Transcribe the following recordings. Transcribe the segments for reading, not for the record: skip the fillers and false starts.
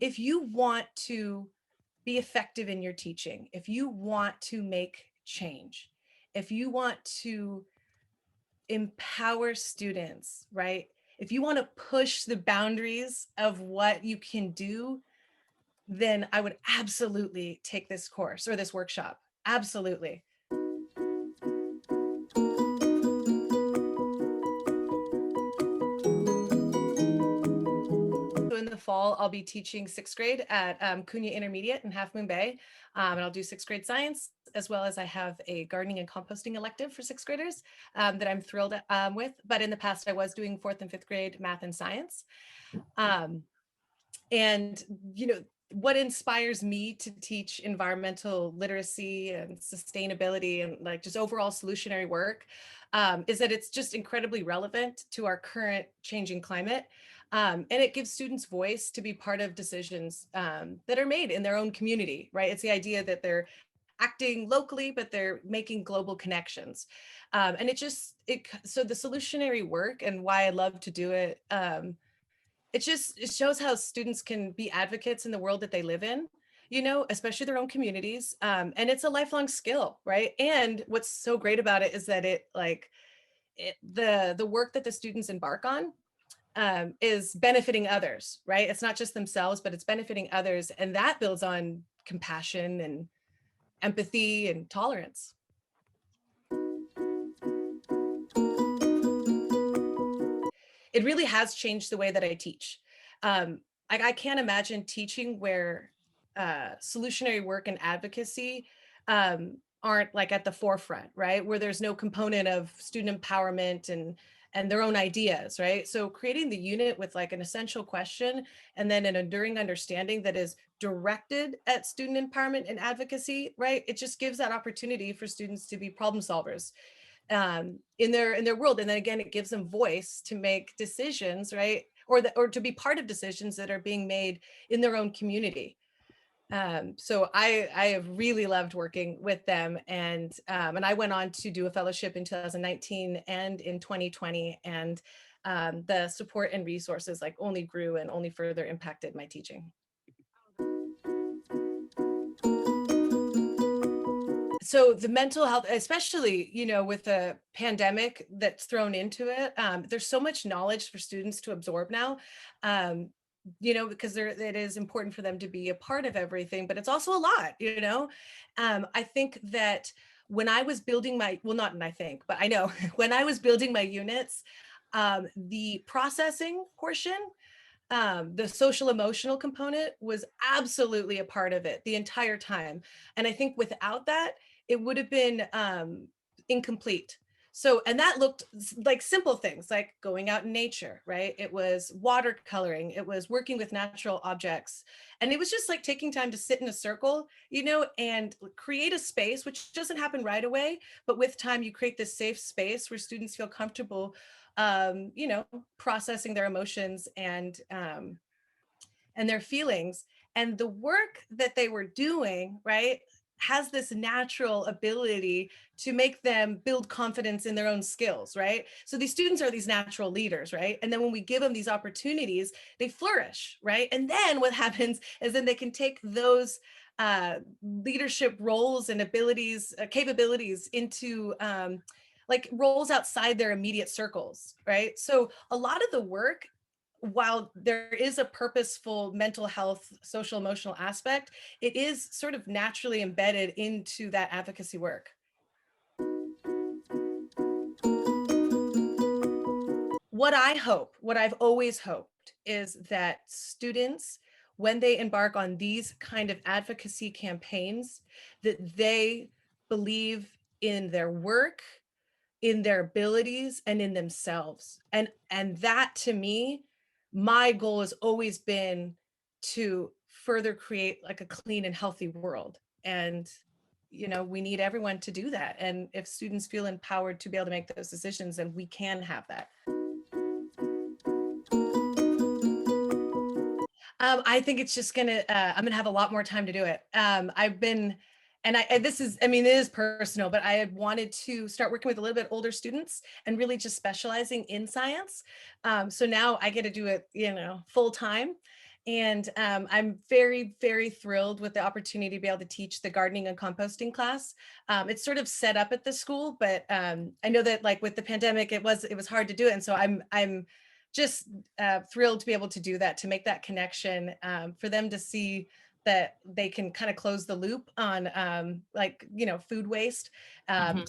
if you want to be effective in your teaching, if you want to make change, if you want to empower students, right? If you want to push the boundaries of what you can do, then I would absolutely take this course or this workshop. Absolutely. So in the fall, I'll be teaching 6th grade at Cunha Intermediate in Half Moon Bay. And I'll do 6th grade science, as well as I have a gardening and composting elective for 6th graders that I'm thrilled with. But in the past, I was doing 4th and 5th grade math and science. And, you know, what inspires me to teach environmental literacy and sustainability and like just overall solutionary work is that it's just incredibly relevant to our current changing climate. And it gives students voice to be part of decisions that are made in their own community, right? It's the idea that they're acting locally, but they're making global connections. And so the solutionary work and why I love to do it, it shows how students can be advocates in the world that they live in, you know, especially their own communities. And it's a lifelong skill, right? And what's so great about it is that the work that the students embark on is benefiting others, right? It's not just themselves, but it's benefiting others. And that builds on compassion and empathy and tolerance. It really has changed the way that I teach. I can't imagine teaching where solutionary work and advocacy aren't like at the forefront, right? Where there's no component of student empowerment and their own ideas, right? So creating the unit with like an essential question and then an enduring understanding that is directed at student empowerment and advocacy, right? It just gives that opportunity for students to be problem solvers in their world. And then again, it gives them voice to make decisions, right? Or to be part of decisions that are being made in their own community. So I have really loved working with them, and I went on to do a fellowship in 2019 and in 2020, and the support and resources like only grew and only further impacted my teaching. So the mental health, especially, you know, with the pandemic that's thrown into it, there's so much knowledge for students to absorb now, you know, because it is important for them to be a part of everything, but it's also a lot, you know. I think that when I was building well, not and I think, but I know when I was building my units, the processing portion, the social emotional component was absolutely a part of it the entire time. And I think without that, it would have been incomplete. So, and that looked like simple things like going out in nature, right? It was watercoloring, it was working with natural objects. And it was just like taking time to sit in a circle, you know, and create a space, which doesn't happen right away, but with time, you create this safe space where students feel comfortable, you know, processing their emotions and their feelings. And the work that they were doing, right, has this natural ability to make them build confidence in their own skills, right? So these students are these natural leaders, right? And then when we give them these opportunities, they flourish, right? And then what happens is then they can take those leadership roles and abilities, capabilities into like roles outside their immediate circles, right? So a lot of the work, while there is a purposeful mental health, social emotional aspect, it is sort of naturally embedded into that advocacy work. What I hope, what I've always hoped is that students, when they embark on these kind of advocacy campaigns, that they believe in their work, in their abilities, and in themselves. And that to me, my goal has always been to further create like a clean and healthy world. And you know, we need everyone to do that. And if students feel empowered to be able to make those decisions, then we can have that. I think it's just I'm gonna have a lot more time to do it. I've been, this is, I mean, it is personal, but I had wanted to start working with a little bit older students and really just specializing in science. So now I get to do it, you know, full time. And I'm very, very thrilled with the opportunity to be able to teach the gardening and composting class. It's sort of set up at the school, but I know that like with the pandemic, it was hard to do it. And so I'm just thrilled to be able to do that, to make that connection, for them to see that they can kind of close the loop on like, you know, food waste,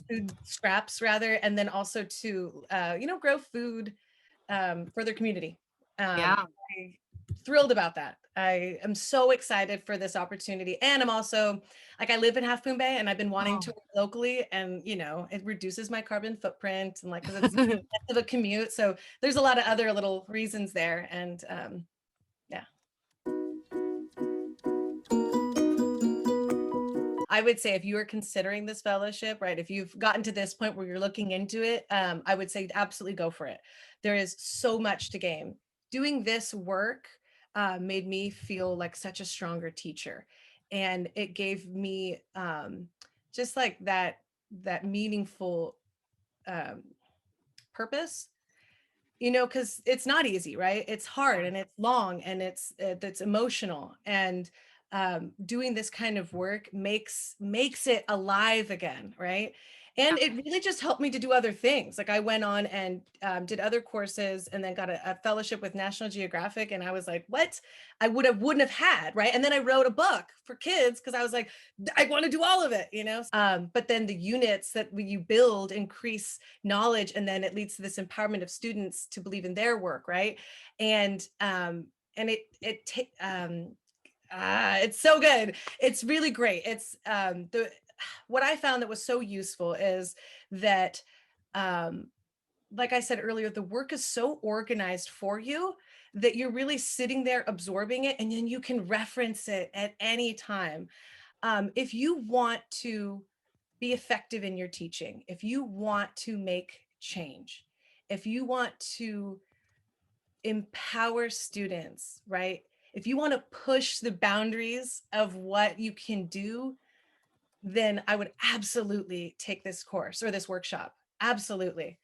food scraps rather, and then also to, you know, grow food for their community. Yeah. I, thrilled about that. I am so excited for this opportunity. And I'm also like, I live in Half Moon Bay and I've been wanting to Oh. work locally, and, you know, it reduces my carbon footprint and like, cause it's less of a commute. So there's a lot of other little reasons there. And yeah. I would say if you are considering this fellowship, right, if you've gotten to this point where you're looking into it, I would say absolutely go for it. There is so much to gain. Doing this work made me feel like such a stronger teacher, and it gave me just like that meaningful um, purpose, you know, because it's not easy, right? It's hard and it's long and it's emotional, and doing this kind of work makes it alive again, right? And it really just helped me to do other things. Like I went on and did other courses, and then got a fellowship with National Geographic, and I was like, what? Wouldn't have had, right? And then I wrote a book for kids because I was like, I want to do all of it, you know. But then the units that you build increase knowledge, and then it leads to this empowerment of students to believe in their work, right? And it's so good. It's really great. It's the what I found that was so useful is that um like I said earlier, the work is so organized for you that you're really sitting there absorbing it, and then you can reference it at any time. If you want to be effective in your teaching, if you want to make change, if you want to empower students, right? If you want to push the boundaries of what you can do, then I would absolutely take this course or this workshop. Absolutely.